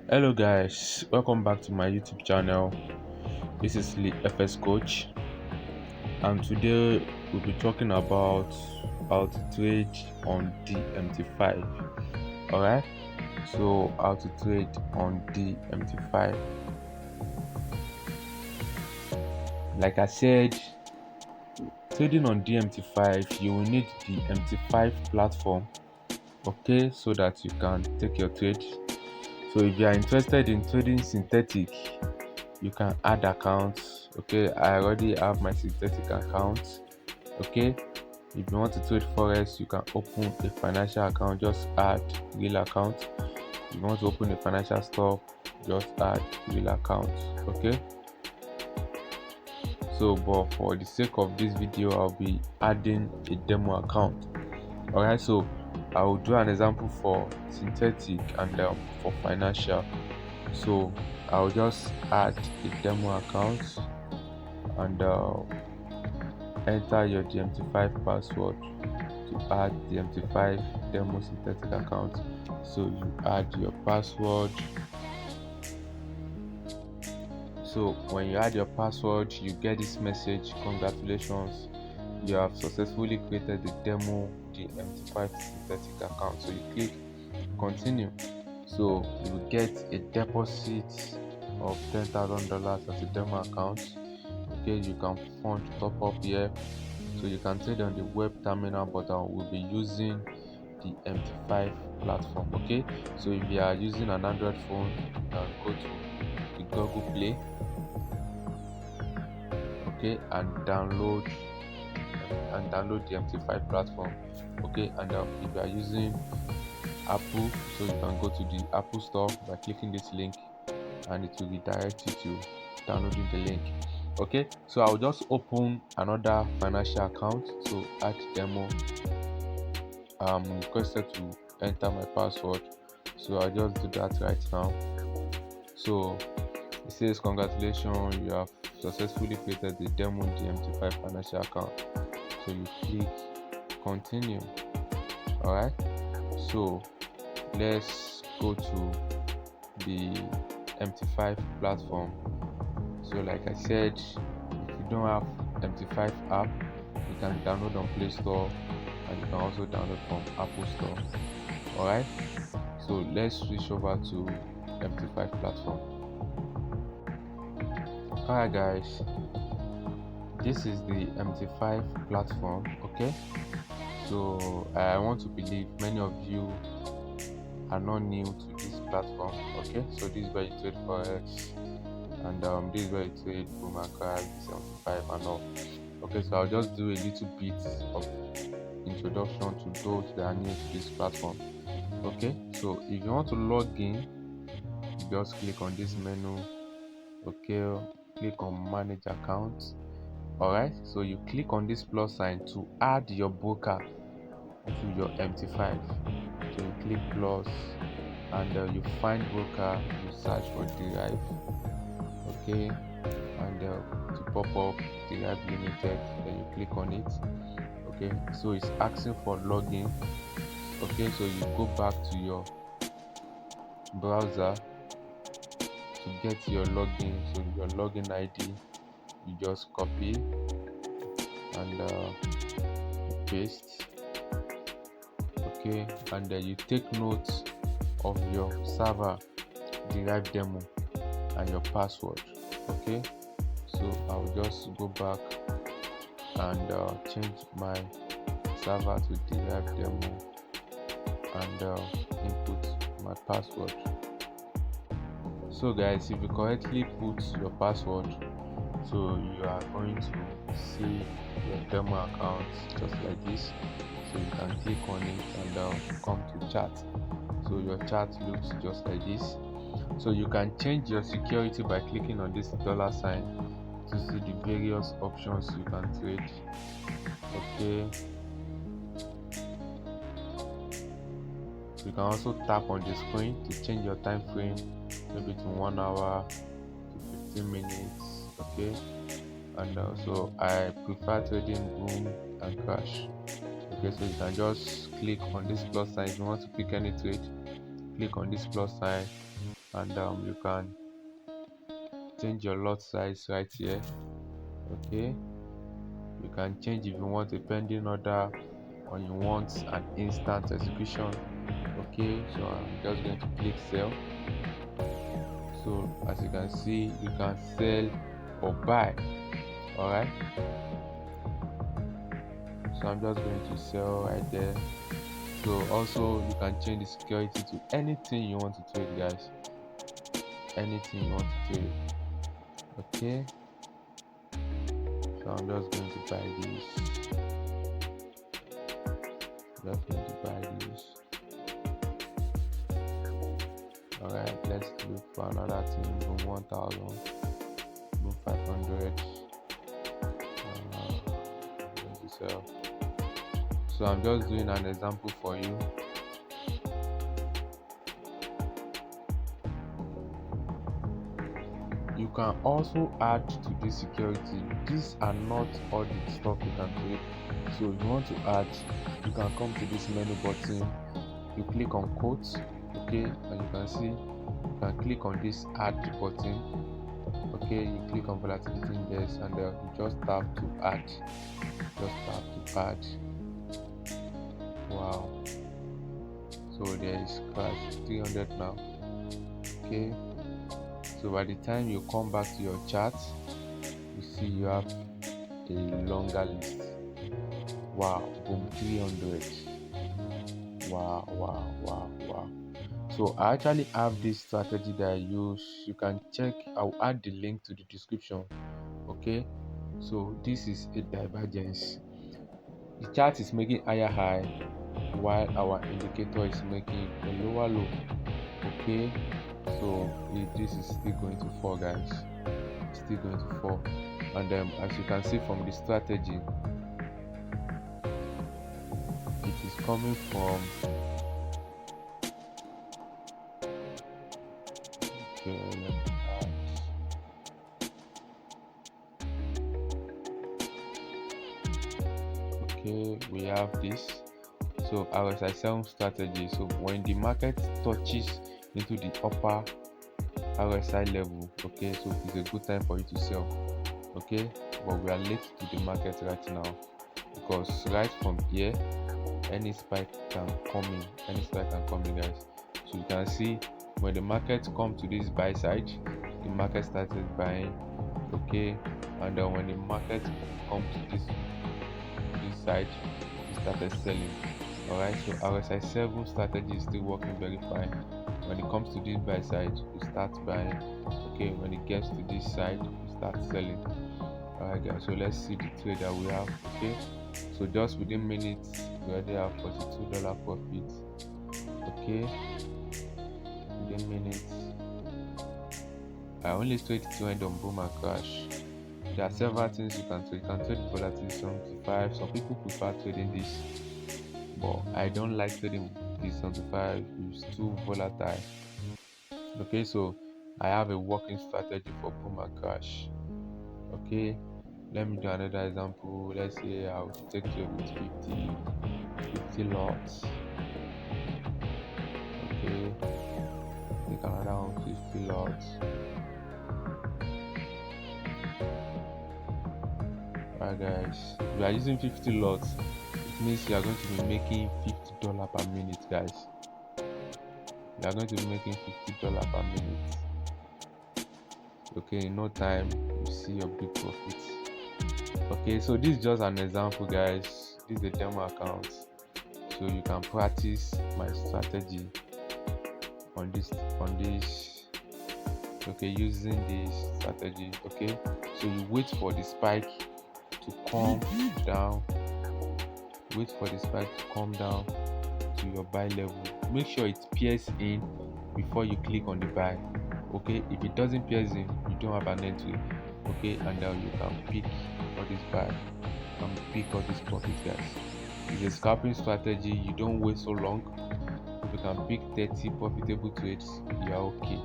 Hello guys, welcome back to my YouTube channel. This is Lee FS Coach, and today we'll be talking about how to trade on DMT5. Alright, so how to trade on DMT5. Like I said, trading on DMT5, you will need the MT5 platform, okay, so that you can take your trade. So if you are interested in trading synthetic, you can add accounts. Okay, I already have my synthetic account. Okay, if you want to trade forex, you can open a financial account, just add real account. If you want to open a financial stock, just add real account. Okay, so but for the sake of this video, I'll be adding a demo account. All right, so I will do an example for synthetic and for financial. So I'll just add a demo account and enter your DMT5 password to add DMT5 demo synthetic account. So you add your password. So when you add your password, you get this message: congratulations, you have successfully created the demo DMT5 synthetic account. So you click continue. So you will get a deposit of $10,000 as a demo account. Okay, you can fund top up here, so you can trade on the web terminal, but I will be using the MT5 platform. Okay, so if you are using an Android phone, you can go to the Google Play, okay, and download the MT5 platform. Okay, and if you are using Apple, so you can go to the Apple Store by clicking this link, and it will redirect you to downloading the link. Okay, so I'll just open another financial account to add demo. I'm requested to enter my password, so I'll just do that right now. So it says congratulations, you have successfully created the demo DMT5 financial account. So you click continue. All right, so let's go to the MT5 platform. So like I said, if you don't have MT5 app, you can download on Play Store, and you can also download from Apple Store. Alright, so let's switch over to MT5 platform. Alright guys, this is the MT5 platform. Okay, so I want to believe many of you are not new to this platform. Okay, so this is where you trade forex, and this is where you trade boom and crash 75 and all. Okay, so I'll just do a little bit of introduction to those that are new to this platform. Okay, so if you want to log in, you just click on this menu. Okay, click on manage account. All right, so you click on this plus sign to add your broker to your MT5. So you click plus, and you find broker, you search for Derive. Okay, and to pop up Derive Limited, then you click on it. Okay, so it's asking for login. Okay, so you go back to your browser to get your login. So your login ID, you just copy and paste. Okay, and then you take notes of your server Derive demo and your password. Okay, so I'll just go back and change my server to Derive demo and input my password. So guys, if you correctly put your password, so you are going to see your demo account just like this. So you can click on it and come to chat. So your chat looks just like this. So you can change your security by clicking on this dollar sign to see the various options you can trade. Okay, you can also tap on the screen to change your time frame, maybe to 1 hour to 15 minutes. Okay, and so I prefer trading boom and crash. Okay, so you can just click on this plus sign if you want to pick any trade. Click on this plus sign, and you can change your lot size right here. Okay, you can change if you want a pending order or you want an instant execution. Okay, so I'm just going to click sell. So as you can see, you can sell or buy. All right, so I'm just going to sell right there. So also you can change the security to anything you want to trade, guys. Anything you want to trade. Okay, so I'm just going to buy this. Just going to buy this. All right, let's look for another thing from 1000, from 500. Going to sell. So I'm just doing an example for you. You can also add to this security. These are not all the stuff you can trade. So if you want to add, you can come to this menu button, you click on quotes, okay, and you can see you can click on this add button. Okay, you click on volatility index, and you just tap to add. Just tap to add. Wow, so there is crash 300 now. Okay, so by the time you come back to your chart, you see you have a longer list. Wow, boom, 300. Wow. So I actually have this strategy that I use. You can check. I'll add the link to the description. Okay, so this is a divergence. The chart is making higher high while our indicator is making a lower low. Okay, so this is still going to fall, guys. It's still going to fall, and as you can see from the strategy, it is coming from okay, we have this. So RSI 7 strategy. So when the market touches into the upper RSI level, okay, so it's a good time for you to sell. Okay, but we are late to the market right now, because right from here any spike can come in, guys. So you can see when the market come to this buy side, the market started buying. Okay, and then when the market come to this side, it started selling. All right, so RSI 7 strategy is still working very fine. When it comes to this buy side, you start buying. Okay, when it gets to this side, you start selling. All right, guys, so let's see the trade that we have. Okay, so just within minutes we already have $42 profit. Okay, within minutes I only trade to end on boom and crash. There are several things you can trade. You can trade volatility 75. Some people prefer trading this, but I don't like trading this 75. It's too volatile. Okay, so I have a working strategy for boom and crash. Okay, let me do another example. Let's say I'll take trade with 50 lots. Okay, take another one, 50 lots. Alright, guys, we are using 50 lots. It means you are going to be making $50 per minute, guys. You are going to be making $50 per minute. Okay, in no time you see your big profits. Okay, so this is just an example, guys. This is a demo account, so you can practice my strategy on this okay, using this strategy. Okay, so you wait for the spike to come down, to your buy level. Make sure it pierces in before you click on the buy. Okay, if it doesn't pierce in, you don't have an entry. Okay, and now you can pick all this buy and pick all this profit, guys. It's a scalping strategy. You don't wait so long. If you can pick 30 profitable trades, you are okay.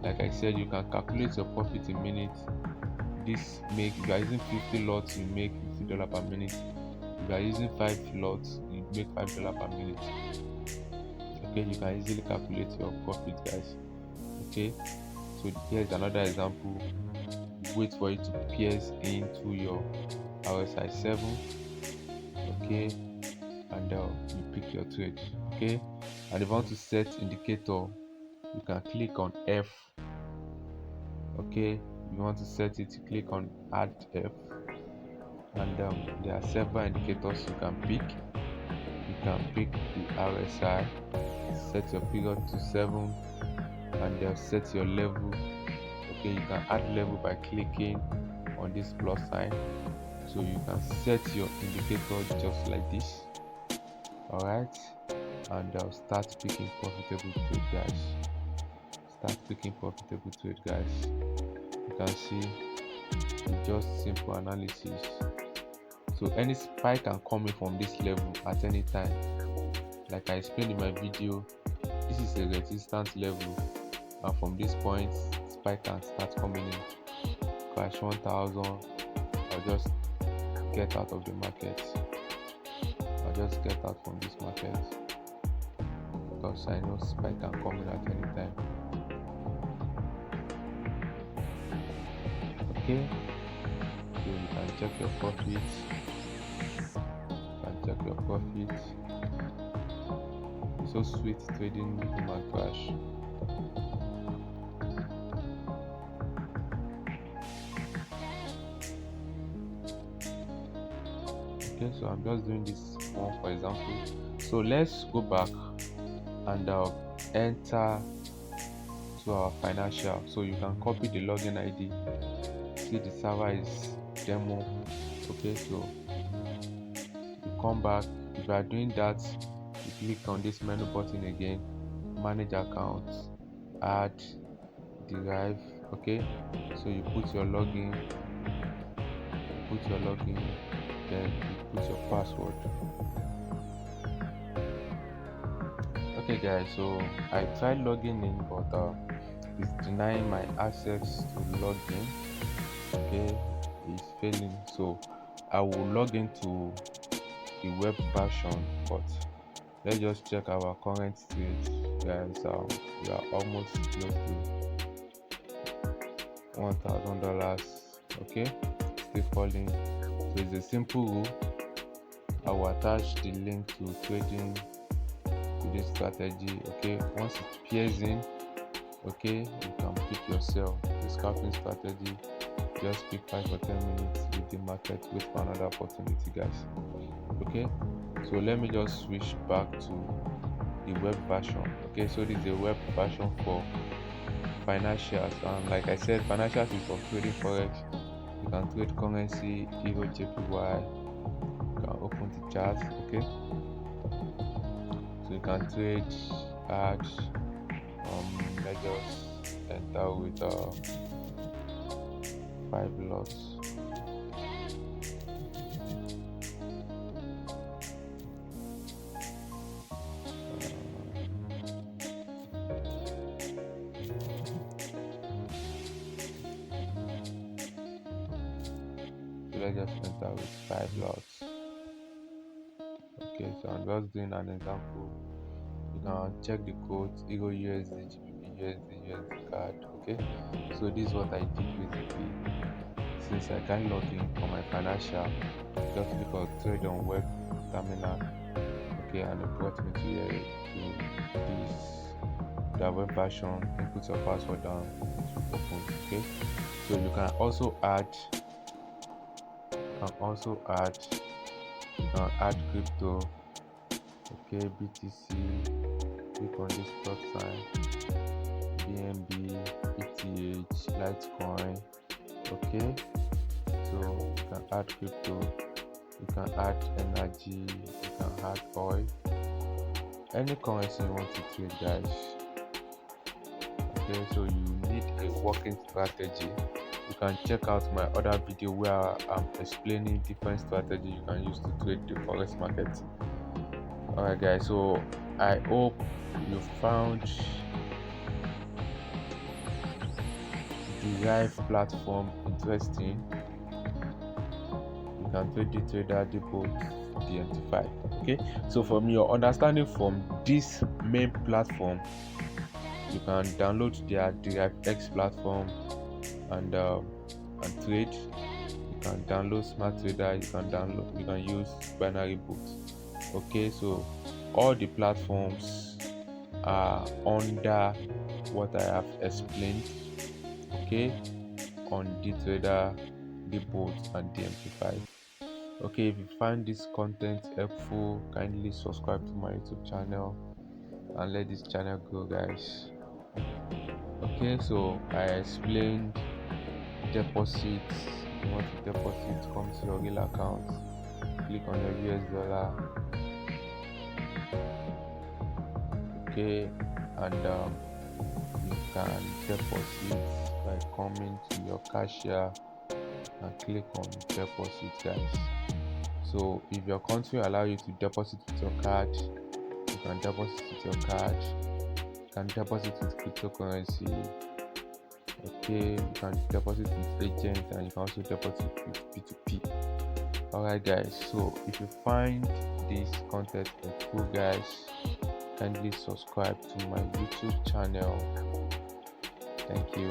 Like I said, you can calculate your profit in minutes. this make, if you are using 50 lots, you make $50 per minute. If you are using 5 lots, you make $5 per minute. Okay, you can easily calculate your profit, guys. Okay, so here's another example. Wait for it to pierce into your RSI 7. Okay, and you pick your trade. Okay, and if you want to set indicator, you can click on F. Okay, if you want to set it, click on add F, and there are several indicators you can pick. You can pick the RSI, set your period to 7, and set your level. Okay, you can add level by clicking on this plus sign, so you can set your indicator just like this. All right, and start picking profitable trade, guys. Start picking profitable trade, guys. You can see it's just simple analysis. So any spike can come in from this level at any time. Like I explained in my video, this is a resistance level, and from this point spike can start coming in. Crash 1000, I'll just get out of the market. I'll just get out from this market because I know spike can come in at any time. Okay, so you can check your profits. Check your profits. It's so sweet trading human crash. Okay, so I'm just doing this one for example. So let's go back and enter to our financial. So you can copy the login ID. See, the server is demo. Okay, so you come back. If you are doing that, you click on this menu button again, manage accounts, add, derive. Okay, so you put your login, then you put your password. Okay guys, so I tried logging in, but it's denying my access to login. Okay, it's failing, so I will log into the web version. But let's just check our current state, guys. We are almost close to $1,000. Okay, still falling. So it's a simple rule. I will attach the link to trading to this strategy. Okay, once it appears in, okay, you can pick your sell. The scalping strategy, just pick 5 or 10 minutes with the market, wait for another opportunity, guys. Okay, so let me just switch back to the web version. Okay, so this is the web version for financials, and like I said, financials is for trading forex. You can trade currency, euro, JPY. You can open the chart. Okay, so you can trade, add, let's just enter with 5 lots. Let's just enter with 5 lots. Okay, so I'm just doing an example. You can check the codes: Euro, USD, GBP, USD card. Okay, so this is what I did basically. Since I can't log in for my financial, just click on trade on web terminal. Okay, and it brought me to here to this the web version. Input your password down, it will open. Okay, so you can also add crypto. Okay, BTC, click on this plus sign, BNB, ETH, Litecoin. Okay, so you can add crypto, you can add energy, you can add oil, any currency you want to trade, guys. Okay, so you need a working strategy. You can check out my other video where I'm explaining different strategies you can use to trade the forex market. Alright guys, so I hope you found Derive platform interesting, you can trade Trader Depot DMT5. Okay, so from your understanding from this main platform, you can download their Derive X platform and trade. You can download Smart Trader. You can use Binary Books. Okay, so all the platforms are under what I have explained. Okay, on DTrader, Depot, and DMT5. Okay, if you find this content helpful, kindly subscribe to my YouTube channel and let this channel grow, guys. Okay, so I explained deposits. You want to deposit, come to your real account, click on your US dollar. Okay, and you can deposit by coming to your cashier and click on deposit, guys. So if your country allow you to deposit with your card, you can deposit with your card. You can deposit with cryptocurrency. Okay, you can deposit with agents, and you can also deposit with P2P. Alright, guys, so if you find this content helpful, guys, kindly subscribe to my YouTube channel. Thank you.